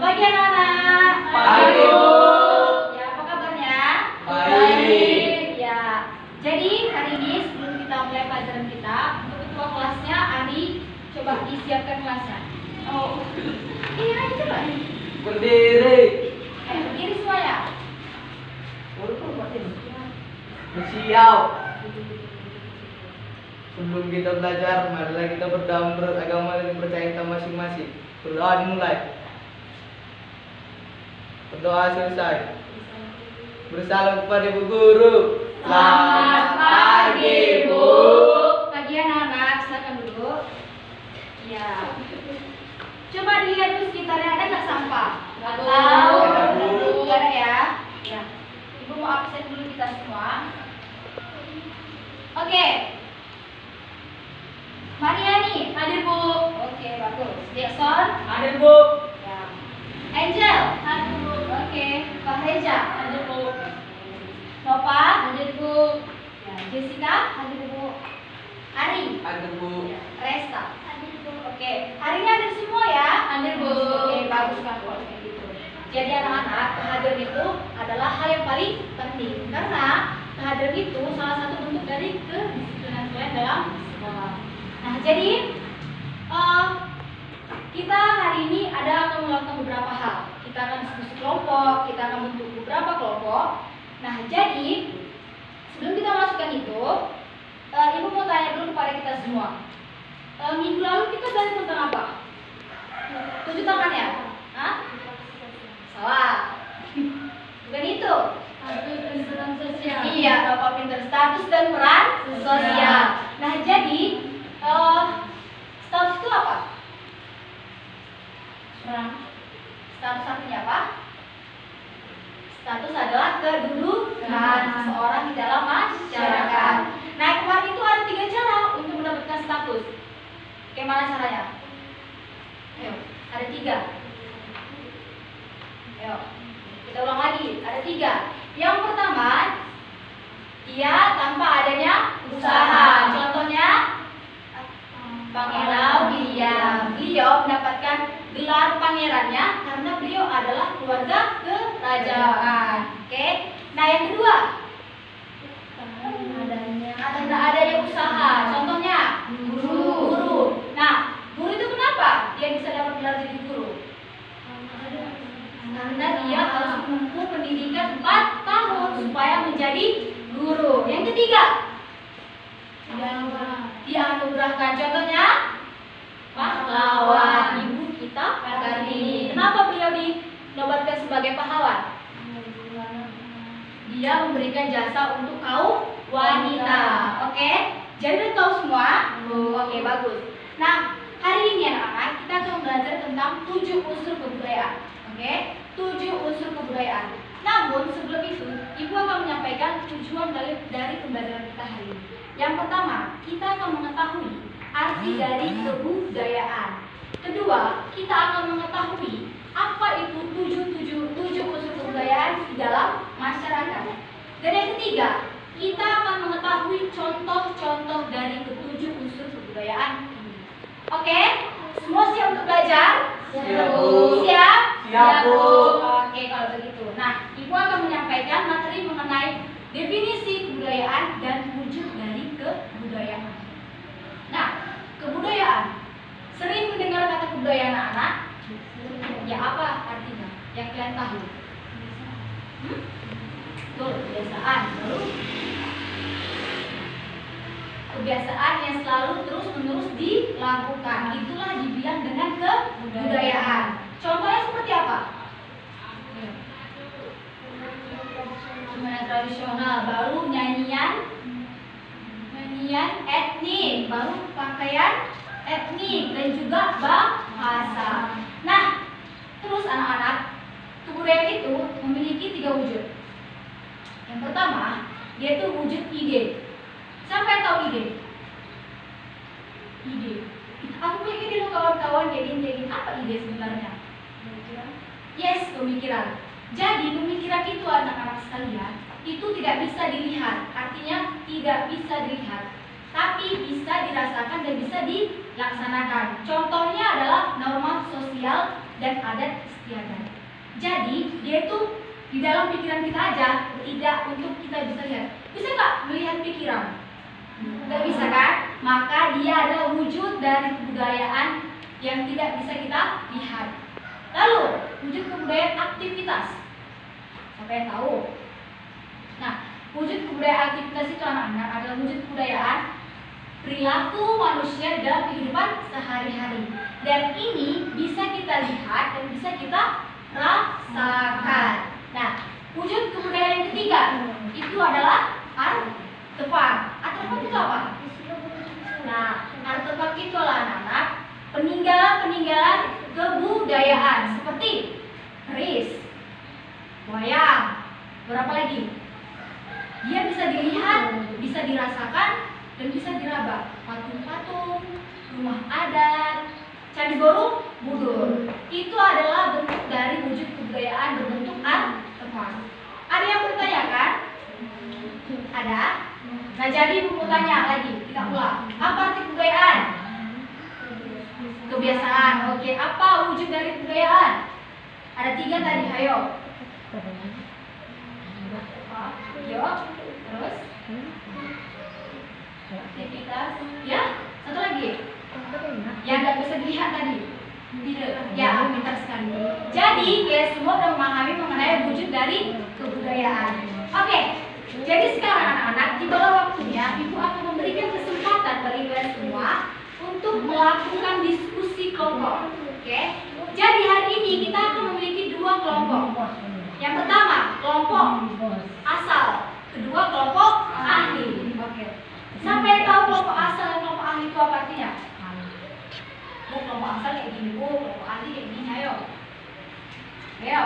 pagi anak-anak. Pagi, Bu. Ya, apa kabarnya? Baik. Ya. Jadi hari ini sebelum kita mulai pelajaran kita, untuk ketua kelasnya Ari, coba disiapkan kelasnya. Oh, iya coba. Berdiri. Berdiri semua ya. Siap. Sebelum kita belajar, marilah kita berdoa menurut agama dan percaya kita masing-masing. Berdoa dimulai. Berdoa selesai. Bersalam kepada Ibu Guru. Selamat pagi, Bu. Pagi anak-anak, silakan dulu. Ya. Coba dilihat dulu sekitarnya, ada nggak sampah? Nggak tahu. Ada, Bu. Nggak ada ya. Ya. Ibu mau absen dulu kita semua. Oke. Mariani, hadir Bu. Oke, bagus. Jackson, Hadir, Bu. ya. Angel, hadir Bu. Oke. Pak Reja, hadir Bu. Nova, hadir Bu. Ya. Jessica, hadir Bu. Ari, Hadir, Bu. Resta, hadir Bu. Oke. Hari ini hadir semua ya. Hadir Bu. Oke, bagus kan kalau kayak gitu. Jadi anak-anak, kehadiran itu adalah hal yang paling penting karena kehadiran itu salah satu bentuk dari kedisiplinan kalian dalam sekolah. Nah, jadi kita hari ini akan melakukan beberapa hal. Kita akan diskusi kelompok, kita akan bentuk beberapa kelompok. Nah, jadi sebelum kita masukkan itu, Ibu mau tanya dulu kepada kita semua. Minggu lalu kita belajar tentang apa? Tunjuk tangan ya? Hah? Salah. Bukan itu. Iya, Bapak pinter status dan peran sosial. Nah, jadi status itu apa? Status artinya apa? Status adalah kedudukan seseorang di dalam masyarakat. Nah, kemarin itu ada 3 cara untuk mendapatkan status. Bagaimana caranya? Ayo, ada 3. Ayo, kita ulang lagi. Ada 3. Yang pertama, dia tanpa adanya usaha. Contohnya, Pangeran William. Beliau mendapatkan gelar pangerannya karena beliau adalah keluarga kerajaan. Oke. Nah, yang kedua, adanya usaha. Contohnya, guru. Nah, guru itu kenapa dia bisa dapat gelar jadi guru? Karena dia harus menempuh pendidikan 4 tahun supaya menjadi guru. Yang ketiga, dia anugerahkan. Contohnya, pahlawan. Ibu kita Kartini. Kenapa beliau dinobatkan sebagai pahlawan? Dia memberikan jasa untuk kaum wanita. Oke? Jadi udah tahu semua? Oke, bagus. Nah, hari ini anak-anak kita akan belajar tentang 7 unsur kebudayaan. Oke? 7 unsur kebudayaan. Namun sebelum itu, Ibu akan menyampaikan tujuan dari pembelajaran kita hari ini. Yang pertama, kita akan mengetahui arti dari kebudayaan. Kedua, kita akan mengetahui apa itu 7 unsur kebudayaan di dalam masyarakat. Dan yang ketiga, kita akan mengetahui contoh-contoh dari ke-7 unsur kebudayaan ini. Oke? Semua siap untuk belajar? Siap, Bu. Siap? Siap, Bu. Oke, kalau begitu. Nah, Ibu akan menyampaikan materi mengenai definisi kebudayaan dan wujud dari kebudayaan. Nah, kebudayaan. Sering mendengar kata kebudayaan anak-anak? Ya, apa artinya? Yang kalian tahu? Betul, kebiasaan. Lalu kebiasaan yang selalu terus-menerus dilakukan. Itulah dibilang dengan kebudayaan. Contohnya seperti apa? Gimana tradisional, baru nyanyian etnik, baru pakaian etnik, dan juga bahasa. Nah, terus anak-anak, kebudayaan itu memiliki 3 wujud. Yang pertama, dia itu wujud ide. Siapa yang tahu ide? Ide. Aku punya ide loh kawan-kawan, kayak gini. Apa ide sebenarnya? Yes, pemikiran. Jadi pemikiran itu anak-anak sekalian, itu tidak bisa dilihat. Artinya tidak bisa dilihat, tapi bisa dirasakan dan bisa dilaksanakan. Contohnya adalah norma sosial dan adat istiadat. Jadi dia itu di dalam pikiran kita aja, tidak untuk kita bisa lihat. Bisa nggak melihat pikiran? Nggak bisa kan? Maka dia adalah wujud dari kebudayaan yang tidak bisa kita lihat. Lalu wujud kebudayaan aktivitas. Siapa yang tahu? Nah, wujud kebudayaan aktivitas itu anak-anak adalah wujud kebudayaan perilaku manusia dalam kehidupan sehari-hari. Dan ini bisa kita lihat dan bisa kita rasakan. Nah, wujud kebudayaan yang ketiga itu adalah artefak. Artefak itu apa? Nah, artefak itu adalah anak-anak peninggalan-peninggalan kebudayaan seperti keris, wayang, berapa lagi? Dia bisa dilihat, bisa dirasakan, dan bisa diraba. Patung-patung, rumah adat, candi Borobudur. Itu adalah bentuk dari wujud kebudayaan berbentuk artefak. Ada yang bertanya kan? Ada? Nah, jadi buku tanya lagi, kita ulang. Apa arti kebudayaan? Kebiasaan. Oke, apa wujud dari kebudayaan? Ada 3 tadi, ayo. Yo, terus aktivitas. Ya, satu lagi. Yang nggak bisa dilihat tadi. Tidak. Ya, pintar sekali. Jadi, kalian semua sudah memahami mengenai wujud dari kebudayaan. Oke. Jadi sekarang anak-anak, di bawah waktunya, Ibu akan memberikan kesempatan bagi kalian semua untuk melakukan diskusi kelompok. Oke. Jadi hari ini kita akan memiliki 2 kelompok. Yang pertama, kelompok asal. Kedua, kelompok ahli. Oke. Sampai tahu kelompok asal dan kelompok ahli itu apa artinya? Bu, kelompok asal kayak gini, Bu. Kelompok ahli kayak gini, ayo. Ayo.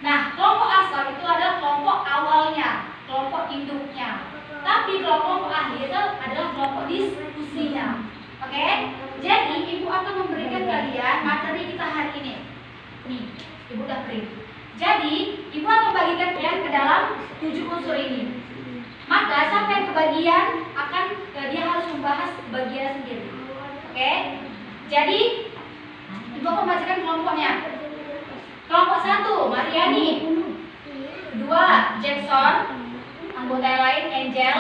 Nah, kelompok asal itu adalah kelompok awalnya, kelompok induknya. Tapi kelompok ahli itu adalah kelompok diskusinya. Oke? Jadi, Ibu akan memberikan kalian materi kita hari ini. Nih, Ibu udah print. Jadi, Ibu akan bagikan kalian ke dalam 7 unsur ini. Maka sampai ke bagian dia harus membahas bagian sendiri. Oke? Jadi, Ibu akan membacakan kelompoknya. Kelompok 1, Mariani. 2, Jackson. Anggota yang lain, Angel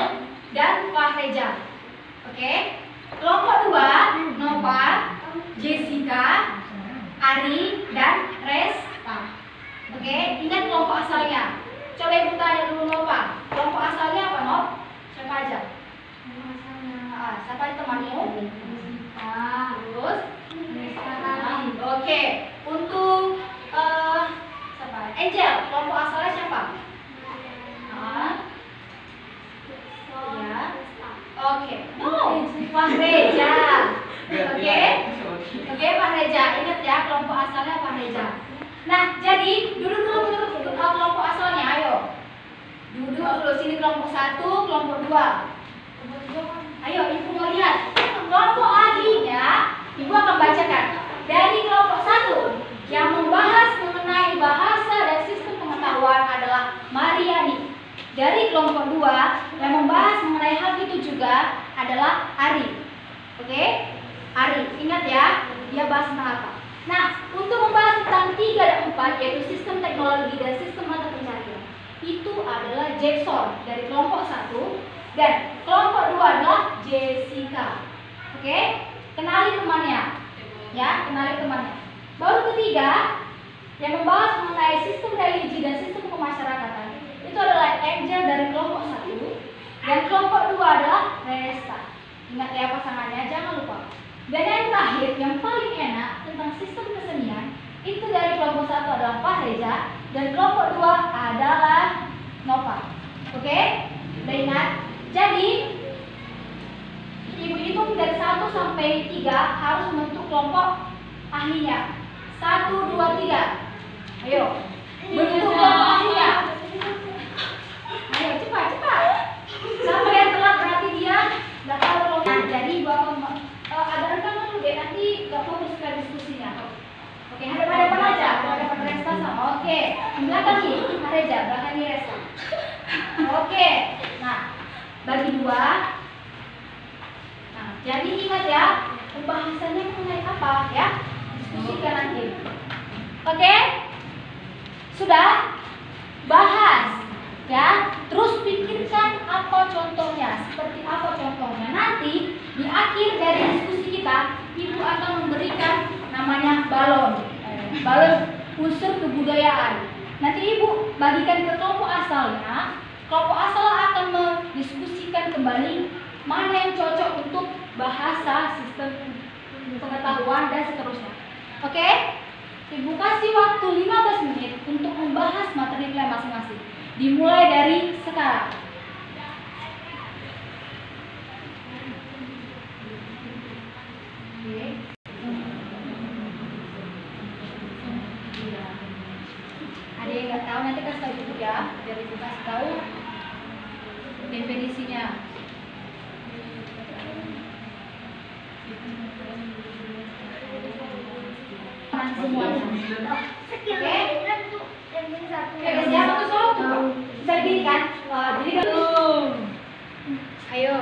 dan Fahreja. Oke? Kelompok 2, Nova, Jessica, Ari dan Resta. Oke? Ingat kelompok asalnya. Coba Ibu tanya dulu Nova. Kelompok asalnya apa, Nov? Siapa aja? Siapa temanmu? Terus? Oke. Untuk siapa? Angel, kelompok asalnya siapa? Ya. Oke. No, Fahreja. Oke. Oke, Fahreja. Ingat ya, kelompok asalnya Fahreja. Nah, jadi duduk kelompok asalnya, ayo. Duduk dulu sini kelompok 1, kelompok 2. Ayo, Ibu mau lihat. Kelompok ahlinya, Ibu akan bacakan. Dari kelompok 1 yang membahas mengenai bahasa dan sistem pengetahuan adalah Mariani. Dari kelompok 2 yang membahas mengenai hal itu juga adalah Ari. Oke? Ari, ingat ya, dia bahas tentang apa? Nah, untuk membahas tentang 3 dan 4 yaitu sistem teknologi dan sistem mata pencarian, itu adalah Jackson dari kelompok 1 dan kelompok 2 adalah Jessica. Oke? Kenali temannya. Ya, kenali temannya. Baru ketiga yang membahas mengenai sistem religi dan sistem kemasyarakatan, itu adalah Angel dari kelompok 1 dan kelompok 2 adalah Resta. Ingat ya pasangannya, jangan lupa. Dan yang terakhir, yang paling enak tentang sistem kesenian, itu dari kelompok 1 adalah Fahreja dan kelompok 2 adalah Nova. Oke? Udah ingat? Jadi, Ibu hitung dari 1 sampai 3 harus membentuk kelompok ahlinya. 1, 2, 3. Ayo, bentuk kelompok ahlinya. Ayo, cepat. Sampai yang telat berarti dia nggak tahu kelompok. Nah, jadi Ibu akan agak rekaman dulu deh, nanti nggak fokus ke diskusinya. Oke, hadapan aja, hadapan Resta sama. Oke, belakang nih, Fahreja, belakang nih Resta. Oke, nah, bagi 2. Nah, jadi ingat ya, pembahasannya mengenai apa ya? Diskusikan nanti. balon unsur kebudayaan. Nanti Ibu bagikan ke kelompok asalnya. Kelompok asal akan mendiskusikan kembali mana yang cocok untuk bahasa, sistem pengetahuan, dan seterusnya. Oke? Ibu kasih waktu 15 menit untuk membahas materi nilai masing-masing. Dimulai dari sekarang. Oke. Ada yang nggak tahu nanti kasih tahu Ibu ya, biar Ibu kasih tahu definisinya. Semuanya. Oke. Oke, siapa tuh soal? Bisa diri kan? Jadi ayo.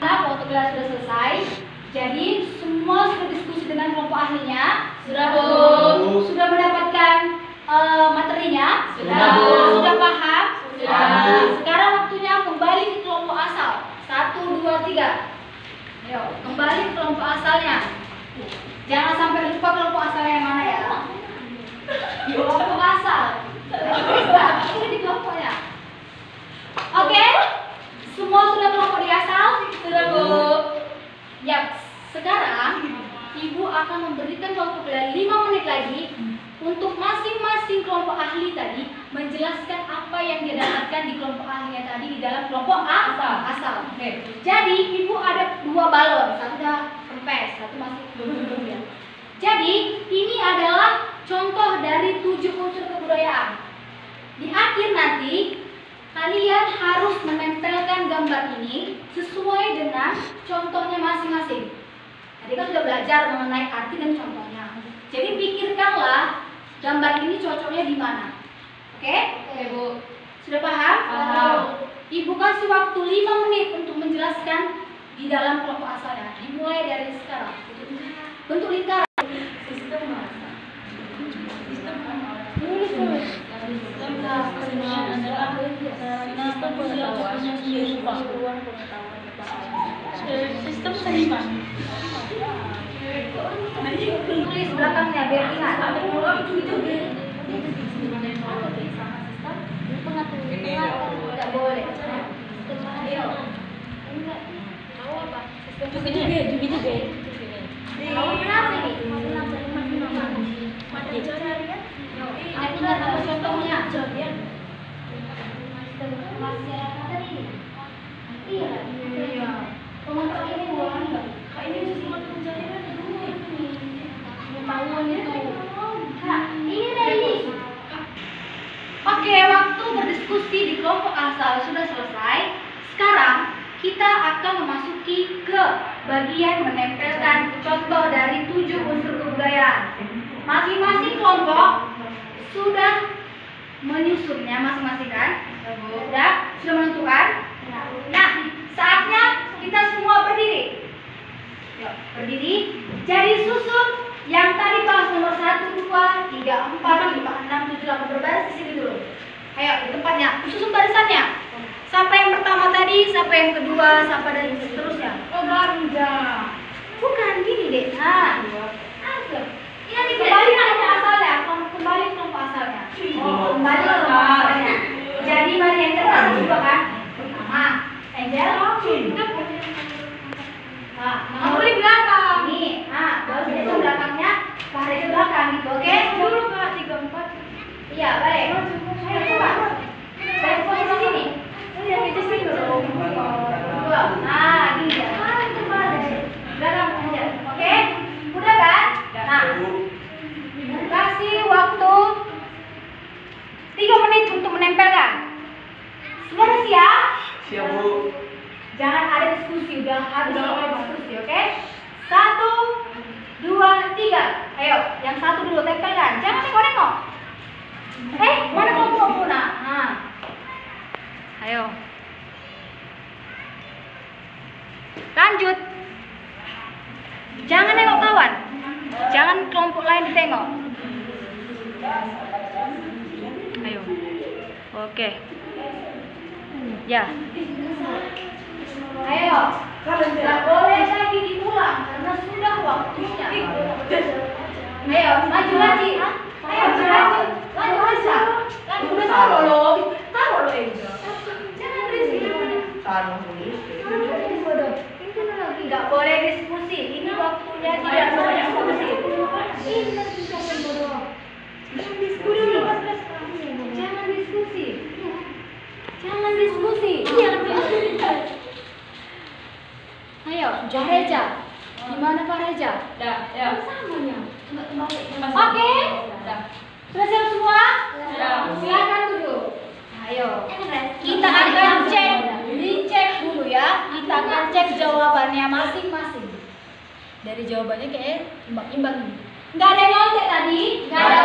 Nah, waktu kelas sudah selesai. Jadi semua sudah diskusi dengan kelompok ahlinya. Sudah Bu. Sudah mendapatkan materinya. Sudah paham. Sekarang waktunya kembali ke kelompok asal. 1, 2, 3. Ayo, kembali ke kelompok asalnya. Jangan sampai lupa kelompok asalnya yang mana ya. Kelompok asal. Ini di kelompoknya. Oke? Semua sudah kelompok di asal? Sudah Bu. Ya, sekarang Ibu akan memberikan waktu 5 menit lagi untuk masing-masing kelompok ahli tadi menjelaskan apa yang dia dapatkan di kelompok ahlinya tadi di dalam kelompok asal. Oke. Jadi Ibu ada 2 balon, satu udah kempes, satu masih belum ya. Jadi ini adalah contoh dari 7 unsur kebudayaan. Di akhir nanti kalian harus menempelkan gambar ini sesuai dengan contohnya masing-masing. Tadi kan sudah belajar mengenai arti dan contohnya. Jadi pikirkanlah gambar ini cocoknya di mana. Oke? Oke, Bu. Sudah paham? Paham. Ibu kasih waktu 5 menit untuk menjelaskan di dalam kelompok asalnya. Dimulai dari sekarang. Bentuk lingkaran. Sistem bahasa. Sistem seniman. Tulis belakangnya biar ingat. Tidak boleh. Tahu apa? Tahu kenapa ini? Aku nggak tahu contohnya. Iya. Pengontrol ini bukan enggak? Ini sistem pencarian dulu. Pengetahuan itu. Ini dari. Oke, waktu berdiskusi di kelompok asal sudah selesai. Sekarang kita akan memasuki ke bagian menempelkan contoh dari 7 unsur kebudayaan. Masing-masing kelompok sudah menyusunnya masing-masing kan? Sudah menentukan? Nah, saatnya kita semua berdiri. Yuk, berdiri. Jadi susun yang tadi pas nomor 1, 2, 3, 4, 5, 6, 7, 8 berbaris di sini dulu. Ayo di tempatnya, susun barisannya. Sampai yang pertama tadi, sampai yang kedua, sampai dan seterusnya. Oh, enggak. Bukan gini deh. Nah, ini kembali ke kelompok asalnya. Kembali ke kelompok asalnya. Oh, kembali ke kelompok asalnya. Jadi mari yang terkasih juga kan. Pertama, Angel. Nah, di belakang. Nih, baru saja belakangnya, lari ke belakang gitu, oke? Dulu Kak, 3, 4. Iya, baik. Ayo coba. Saya posisi sini. Lihat di sini dulu. Nah, gini ya. Belakang aja, oke? Udah kan? Nah, kasih waktu 3 menit untuk menempelkan. Sudah siap? Siap, Bu. Jangan ada diskusi, udah habis diskusi, oke? 1, 2, 3. Ayo, yang satu dulu tempelkan. Jangan nengok-nengok. Mana kelompokmu? Nah. Ayo. Lanjut. Jangan nengok kawan. Jangan kelompok lain ditengok. Ayo. Oke. Ya. Ayo. Nggak boleh lagi diulang karena sudah waktunya. Iya, ayo, Pak Reza. Gimana Pak Reza? Samanya. Oke. Sudah siap semua? Silakan duduk. Ayo. Kita akan dicek dulu ya. Kita akan cek jawabannya masing-masing. Dari jawabannya kayak imbang-imbang nih. Nggak ada yang nyontek tadi? Nggak ada.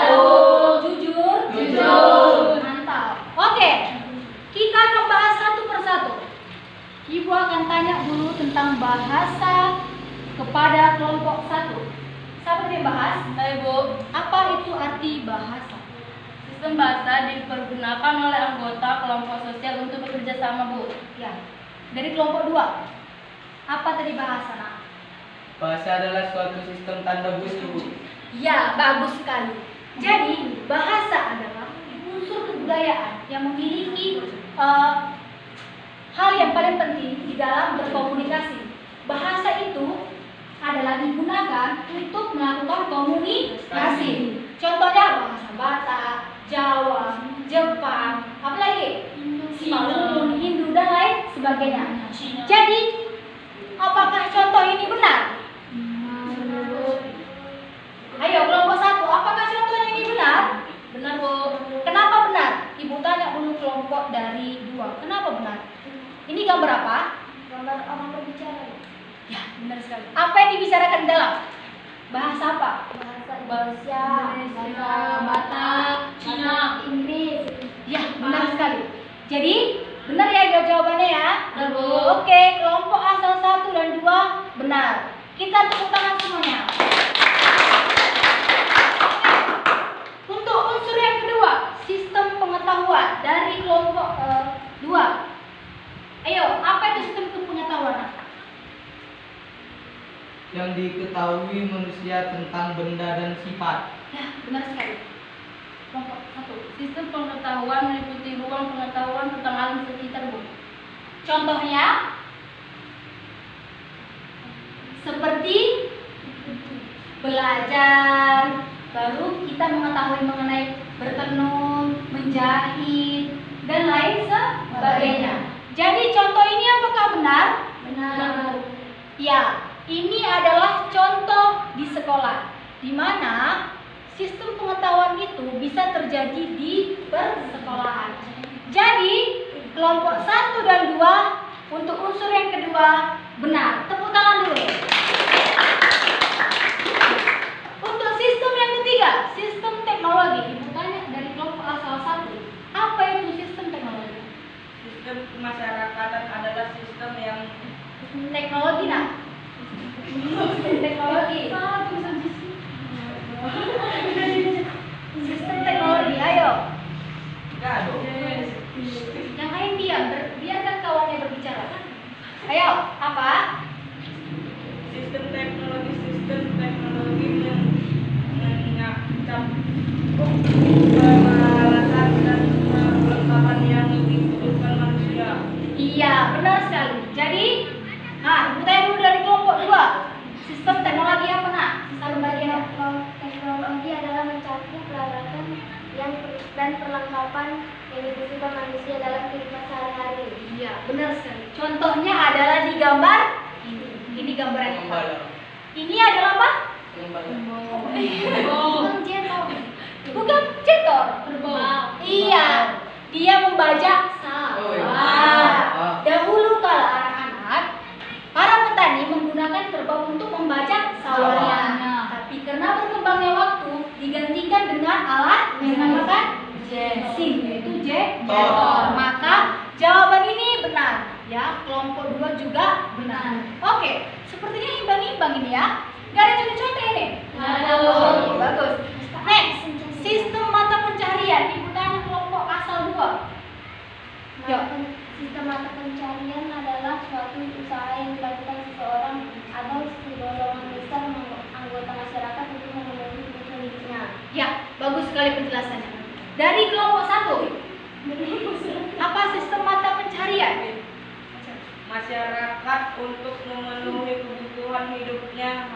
Jujur? Jujur. Mantap. Oke. Kita akan bahas satu persatu. Ibu akan tanya dulu tentang bahasa kepada kelompok 1. Siapa yang bahas? Saya Bu. Apa itu arti bahasa? Sistem bahasa dipergunakan oleh anggota kelompok sosial untuk bekerja sama, Bu. Ya. Dari kelompok 2. Apa tadi bahasa, Nak? Bahasa adalah suatu sistem tanda bus, Ibu. Ya, bagus sekali. Jadi, bahasa adalah unsur kebudayaan yang memiliki hal yang paling penting di dalam berkomunikasi. Bahasa itu adalah digunakan untuk melakukan komunikasi. Contohnya bahasa Batak, Jawa, Jepang, apalagi Hindu dan lain sebagainya. Jadi, apakah contoh ini benar? Ayo kelompok 1, apakah contohnya ini benar? Benar, Bu. Kenapa benar? Ibu tanya dulu kelompok dari 2. Kenapa benar? Ini gambar apa? Gambar orang berbicara. Ya, benar sekali. Apa yang dibicarakan di dalam? Bahasa apa? Bahasa Indonesia, Bahasa Batak, Cina. Inggris. Ya, benar sekali. Jadi, benar ya jawabannya ya? Benar, Bu. Oke, kelompok asal 1 dan 2 benar. Kita tepuk tangan semuanya. Untuk unsur yang kedua, sistem pengetahuan dari kelompok 2. Ayo, apa itu sistem pengetahuan? Yang diketahui manusia tentang benda dan sifat. Ya, benar sekali. Kelompok 1. Sistem pengetahuan meliputi ruang pengetahuan tentang alam sekitar, Bu. Contohnya seperti belajar, baru kita mengetahui mengenai bertenun, menjahit, dan lain sebagainya. Jadi contoh ini apakah benar? Benar. Ya, ini adalah contoh di sekolah, di mana sistem pengetahuan itu bisa terjadi di persekolahan. Jadi, kelompok 1 dan 2 untuk unsur yang kedua benar. Tepuk tangan dulu. Untuk sistem yang ketiga, sistem teknologi. Ibu tanya dari kelompok asal 1. Apa itu sistem teknologi? Sistem kemasyarakatan adalah sistem yang Teknologi, nak. Teknologi. Sistem teknologi, ayo. Yang lain diam, biarkan kawannya berbicara. Ayo, apa? sistem teknologi yang mencakup peralatan dan perlengkapan yang dibutuhkan manusia. Iya, benar sekali. Jadi, ibu tanya dulu dari kelompok 2. Sistem teknologi apa, nak? Selalu bagian Teknologi adalah mencakup peralatan dan perlengkapan yang dibutuhkan manusia dalam kehidupan sehari-hari. Iya, benar sekali. Contohnya adalah di gambar ini. Ini gambar yang apa? Ini adalah apa? Bukan jetor. Bukan cetor. Iya, dia membajak Oh, iya. sawah. Dahulu kala anak-anak, para petani menggunakan kerbau untuk membajak sawahnya. Tapi karena berkembangnya waktu, digantikan dengan alat yang dinamakan jesing, yaitu jetor. Maka jawaban ini benar. Ya, kelompok 2 juga benar. Oke, sepertinya imbang-imbang ini ya. Gak ada contoh-contoh ini. Oke, bagus. Next, sistem mata pencarian. Ibu tanya kelompok asal 2. Yuk. Sistem mata pencarian adalah suatu usaha yang dilakukan seseorang atau segolongan besar anggota masyarakat untuk memenuhi kebutuhan hidupnya. Ya, bagus sekali penjelasannya. Dari kelompok 1. Apa sistem mata pencarian? Masyarakat untuk memenuhi kebutuhan hidupnya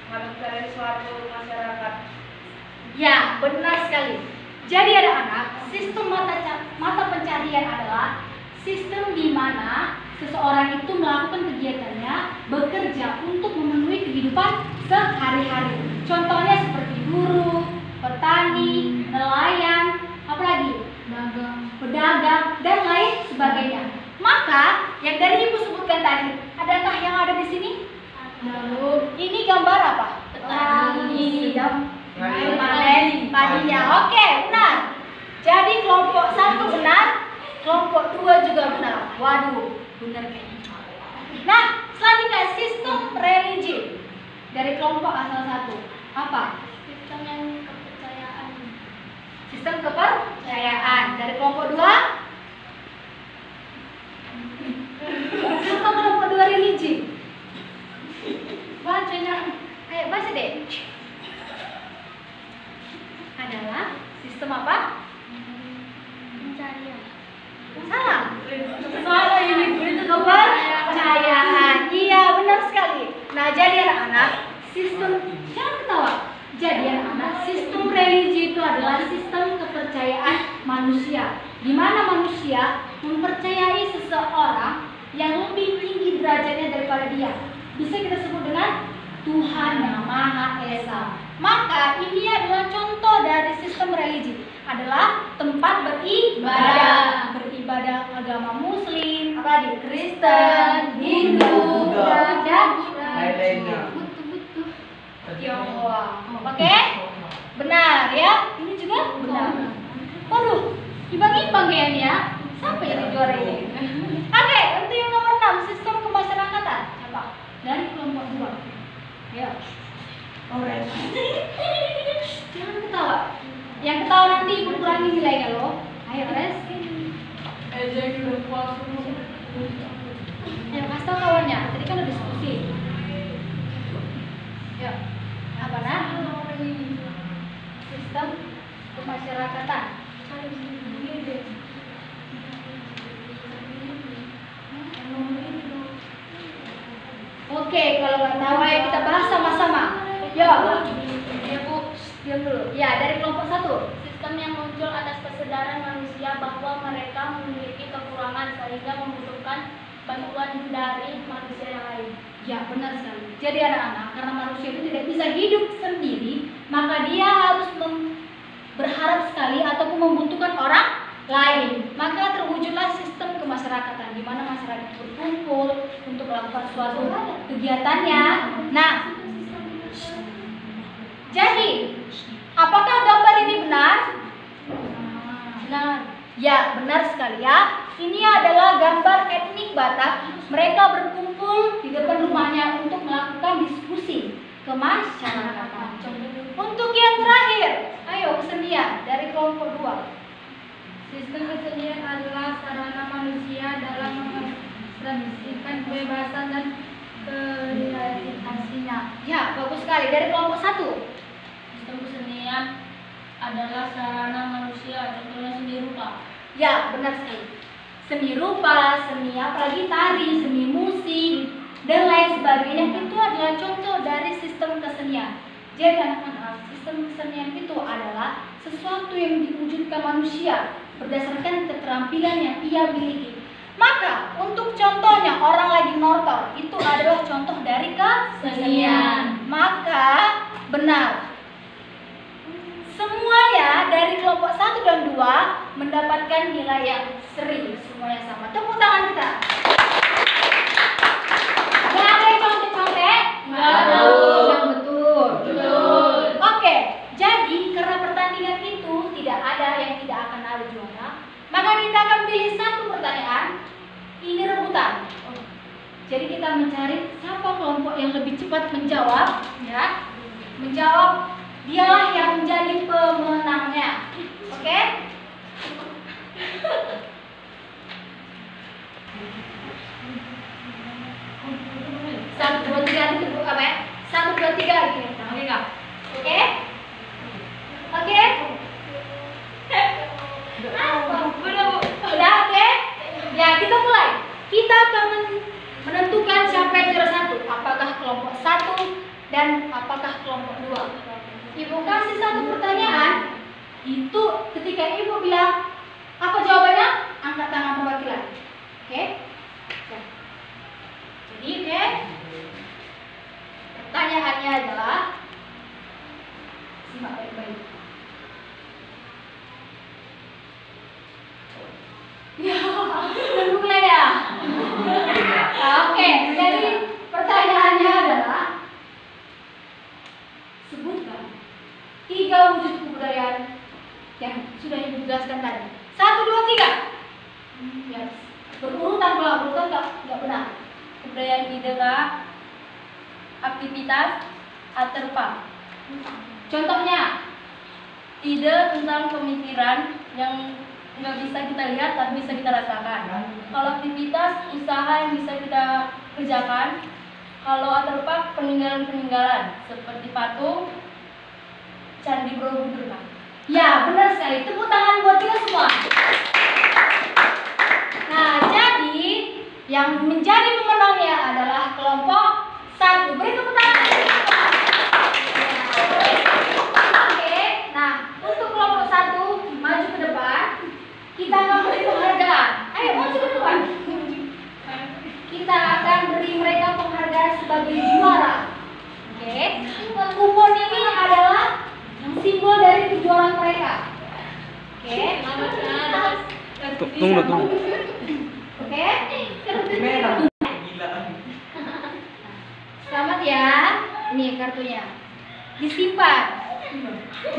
harus dari suatu masyarakat. Ya, benar sekali. Jadi ada anak, sistem mata pencarian adalah sistem di mana seseorang itu melakukan kegiatannya bekerja untuk memenuhi kehidupan sehari-hari. Contohnya seperti buruh, petani, nelayan, apalagi pedagang dan lain sebagainya. Maka yang dari Ibu sebutkan tadi, adakah yang ada di sini? Ini gambar apa? Petani sedang memanen padinya. Oke, benar. Jadi kelompok 1 benar, kelompok 2 juga benar. Waduh, benar kayaknya. Nah, selanjutnya sistem religi dari kelompok asal 1. Apa? Sistem yang kepercayaan. Sistem kepercayaan dari kelompok 2. Apa kelompok 2 religi? Bacanya, ayo baca deh. Adalah sistem apa? Pencarian. Salah. Salah ini itu kepercayaan. Iya, benar sekali. Nah, jadi anak-anak, sistem jangan ketawa. Jadi anak-anak, sistem religi itu adalah sistem kepercayaan manusia, di mana manusia mempercayai seseorang yang lebih tinggi derajatnya daripada dia. Bisa kita sebut dengan Tuhan yang Maha Esa. Maka ini adalah contoh dari sistem religi, adalah tempat beribadah agama Muslim, apalagi Kristen, Hindu, Buddha, dan lain-lainnya. Tionghoa. Oke? Benar ya? Ini juga benar. Waduh, imbang-imbang kayaknya. Siapa jadi juara ini? Oke, untuk yang nomor 6, sistem kemasyarakatan. Apa? Dari kelompok 2. Ya. Alright. Jangan ketawa. Yang ketawa nanti Ibu kurangi nilainya loh. Ayo, Res. Jadi udah puas dulu. Ayo, kasih tau kawannya. Tadi kan udah diskusi. Ya. Apa nah? Sistem kemasyarakatan. Oke, kalau nggak tahu ayo kita bahas sama-sama. Ya, Bu, diam dulu. Ya, dari kelompok 1. Sistem yang muncul atas kesadaran manusia bahwa mereka memiliki kekurangan sehingga membutuhkan bantuan dari manusia yang lain. Ya, benar sekali. Jadi anak-anak, karena manusia itu tidak bisa hidup sendiri, maka dia harus berharap sekali ataupun membutuhkan orang lain. Maka terwujudlah sistem kemasyarakatan di mana masyarakat berkumpul untuk melakukan suatu kegiatannya. Nah, jadi apakah gambar ini benar? Benar. Ya, benar sekali ya. Ini adalah gambar etnik Batak. Mereka berkumpul di depan rumahnya untuk melakukan diskusi kemasyarakatan. Untuk yang terakhir, ayo kesenian dari kelompok 2. Sistem kesenian adalah sarana manusia dalam mengekspresikan kebebasan dan kreativitasnya. Ya, bagus sekali. Dari kelompok 1. Sistem kesenian adalah sarana manusia, contohnya seni rupa. Ya, benar sekali. Seni rupa, seni apalagi tari, seni musik, dan lain sebagainya itu adalah contoh dari sistem kesenian. Jadi anak-anak, sistem kesenian itu adalah sesuatu yang diwujudkan manusia berdasarkan keterampilan yang ia miliki. Maka untuk contohnya orang lagi nortor itu adalah contoh dari kesenian. Maka benar. Semuanya dari kelompok 1 dan 2 mendapatkan nilai yang seri. Semuanya sama. Tepuk tangan kita. Nggak ada yang contek-contek? Nggak ada. Yang betul. Betul. Oke, jadi karena pertandingan itu tidak ada yang tidak akan ada juara, maka kita akan pilih satu pertanyaan. Ini rebutan. Jadi kita mencari siapa kelompok yang lebih cepat menjawab, ya. Menjawab, dialah yang menjadi pemenangnya. Oke? Satu, dua, tiga, itu apa ya? 1, 2, 3 gitu. Oke nggak? Oke? Oke? Udah, Bu. Udah, oke? Ya, kita mulai. Kita akan menentukan siapa yang juara 1. Apakah kelompok 1 dan apakah kelompok 2. Ibu kasih satu pertanyaan. Itu ketika ibu bilang apa jawabannya? Angkat tangan perwakilan. Oke? Jadi oke. Pertanyaannya adalah simak baik-baik. Ya, tentunya ya. Oke, jadi pertanyaannya adalah sebutkan 3 wujud kebudayaan yang sudah ibu jelaskan tadi. 1, 2, 3. Yes. Berurutan, kalau berurutan nggak benar. Kebudayaan ide Kak, aktivitas, aterpa. Contohnya, Ide tentang pemikiran yang nggak bisa kita lihat tapi bisa kita rasakan. Kalau aktivitas, usaha yang bisa kita kerjakan. Kalau aterpa, peninggalan-peninggalan seperti patung, candi Borobudur Kak. ya benar sekali. Tepuk tangan buat kita semua. Nah, jadi yang menjadi pemenangnya adalah kelompok 1. Beri tepuk tangan. Oke, nah untuk kelompok 1 maju ke depan. Kita akan beri penghargaan. Ayo maju ke depan. Kita akan beri mereka penghargaan sebagai juara. Oke, kupon ini adalah simbol dari kejuaraan mereka. Oke, Tunggu. Oke, Merah. Gila. selamat ya. Ini kartunya disimpan.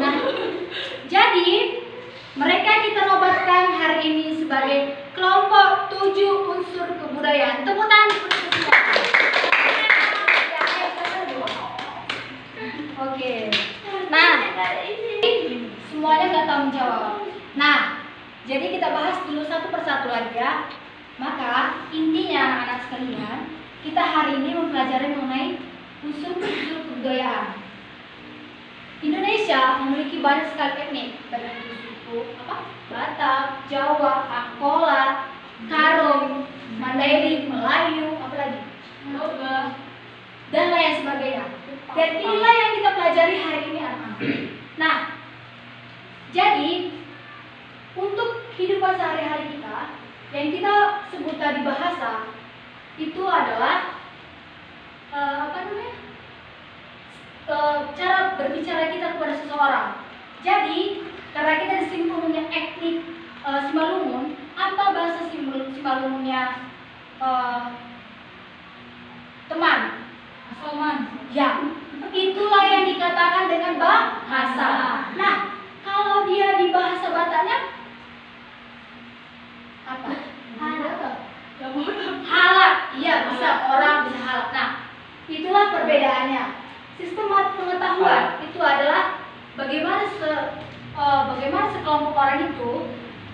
Nah, jadi mereka kita nobatkan hari ini sebagai kelompok 7 unsur kebudayaan. Tepuk tangan untuk semua. Oke. Nah, semuanya nggak tanggung jawab. Nah, jadi kita bahas dulu satu persatu lagi ya. Maka intinya anak sekalian, kita hari ini mempelajari mengenai unsur-unsur kebudayaan. Indonesia memiliki banyak sekali etnik, baik itu suku Batak, Jawa, Angkola, Karo, Mandailing, Melayu, apalagi dan lain sebagainya. Dan inilah yang kita pelajari hari ini anak-anak. Nah, jadi untuk kehidupan sehari-hari kita yang kita sebut tadi bahasa itu adalah cara berbicara kita kepada seseorang. Jadi karena kita di sini punya etnik Simalungun, apa bahasa Simalungunnya teman? Ya, itulah yang dikatakan dengan bahasa. Nah, kalau dia di bahasa Bataknya apa? Halak. Iya, bisa orang bisa halak. Nah, itulah perbedaannya. Sistem pengetahuan itu adalah bagaimana sekelompok orang itu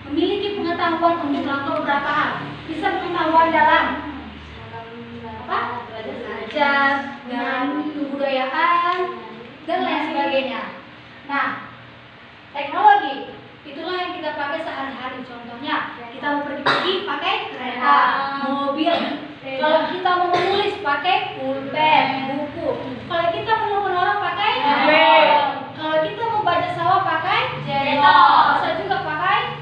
memiliki pengetahuan untuk melakukan beberapa hal. Bisa pengetahuan dalam belajar, dengan kebudayaan dan lain sebagainya. Nah, teknologi itulah yang kita pakai sehari-hari. Contohnya, kita mau pergi pakai kereta, mobil. Kalau kita mau menulis pakai pulpen, buku. Kalau kita mau nelfon orang pakai HP. Kalau kita mau baca sawah pakai cetok. Bisa juga pakai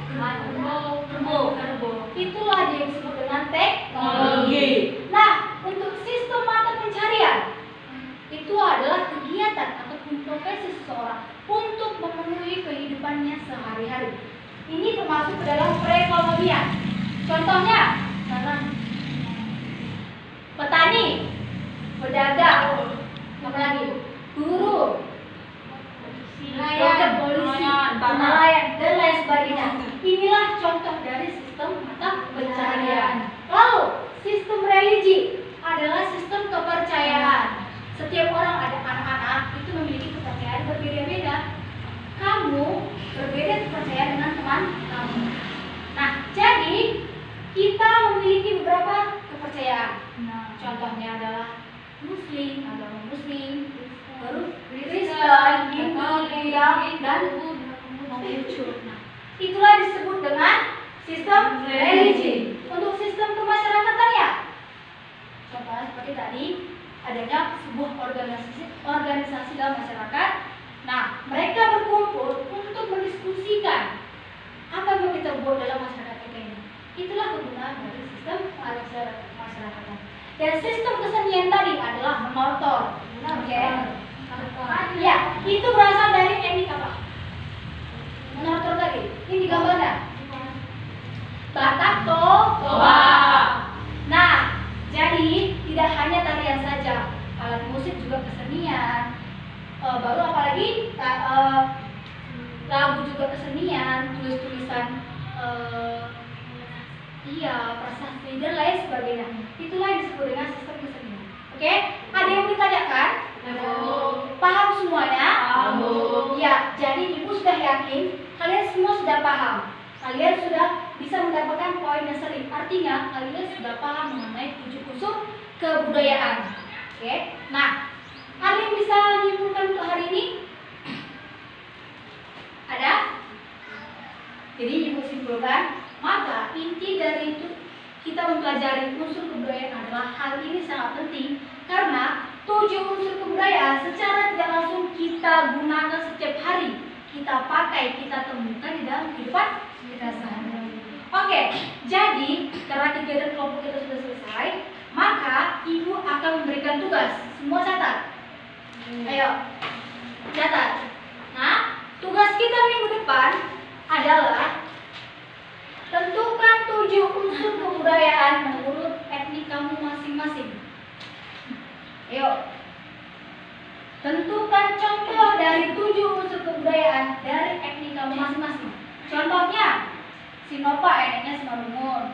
karbo. Itulah yang disebut dengan teknologi. Nah, untuk sistem mata pencarian itu adalah kegiatan ataupun profesi seseorang untuk memenuhi kehidupannya sehari-hari. Ini termasuk ke dalam perekonomian. Contohnya, petani, pedagang, apalagi guru, dokter, polisi, nelayan, dan lain sebagainya. Inilah contoh dari sistem mata pencarian. Lalu, sistem religi adalah sistem kepercayaan. Setiap orang, ada anak-anak itu memiliki kepercayaan berbeda-beda. Kamu berbeda kepercayaan dengan teman kamu. Nah, jadi kita memiliki beberapa kepercayaan. Contohnya adalah Muslim, agama Muslim, baru Kristen, Hindu, Buddha, dan Konghucu. Nah, itulah disebut dengan sistem religi. Untuk sistem kemasyarakatannya, contohnya seperti tadi, adanya sebuah organisasi dalam masyarakat Nah, mereka berkumpul untuk mendiskusikan apa yang mau kita buat dalam masyarakat kita ini. Itulah kegunaan dari sistem masyarakatan. Dan sistem kesenian tadi adalah menortor. Oke. Ya, itu berasal dari teknik apa? Menortor tadi. Ini gambarnya. Batak toba. Nah, jadi tidak hanya tarian saja, alat musik juga kesenian. Baru apalagi lagu juga kesenian, tulis-tulisan, prasasti dan lain sebagainya. Itulah yang disebut dengan sistem kesenian. Oke, ada yang ditanyakan? Paham semuanya? Ya, jadi ibu sudah yakin kalian semua sudah paham. Kalian sudah bisa mendapatkan poin yang sering. Artinya kalian sudah paham mengenai 7 unsur kebudayaan. Oke, nah, ada yang bisa nyimpulkan untuk hari ini? Ada? Jadi ibu simpulkan, maka inti dari itu kita mempelajari unsur kebudayaan adalah hal ini sangat penting karena 7 unsur kebudayaan secara tidak langsung kita gunakan setiap hari, kita pakai, kita temukan di dalam kehidupan kita sehari-hari. Oke, jadi karena kegiatan kelompok kita sudah selesai, maka ibu akan memberikan tugas. Semua catat. Ayo, catat. Nah, tugas kita minggu depan adalah tentukan 7 unsur kebudayaan menurut etnik kamu masing-masing. Ayo, tentukan contoh dari 7 unsur kebudayaan dari etnik kamu masing-masing. Contohnya, si Nova etniknya Simalungun,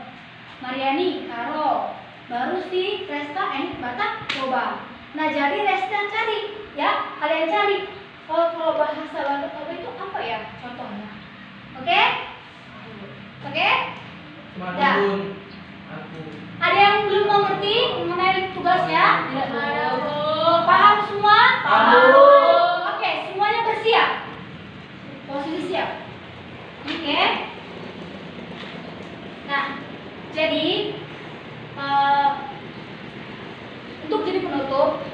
Mariani Karo, baru si Resta etnik Batak Toba. Nah, jadi Resta cari, ya, kalian cari. Kalau bahasa Batak Toba itu apa ya contohnya? Oke? Oke? Ya. Aku. Ada yang belum mengerti mengenai tugasnya? Tidak tahu. Paham semua? Paham. Oke, semuanya bersiap. Posisi siap. Oke. Nah, jadi untuk jadi penutup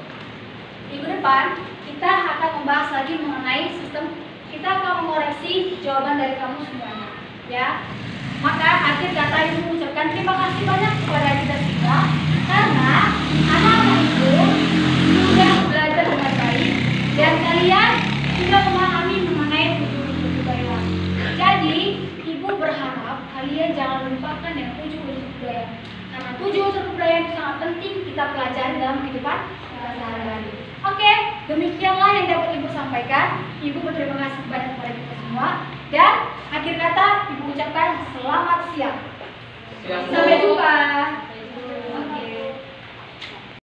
minggu depan kita akan membahas lagi mengenai sistem. Kita akan mengoreksi jawaban dari kamu semuanya, ya. Maka akhir kata ibu mengucapkan terima kasih banyak kepada kita semua karena anak-anak itu sudah belajar dengan baik dan kalian sudah memahami mengenai 7 unsur kebudayaan. Jadi ibu berharap kalian jangan lupakan yang 7 unsur kebudayaan karena 7 unsur kebudayaan itu sangat penting kita pelajari dalam kehidupan kita sehari-hari. Oke, demikianlah yang dapat ibu sampaikan. Ibu berterima kasih banyak kepada kita semua dan akhir kata ibu ucapkan selamat siang. Sampai jumpa.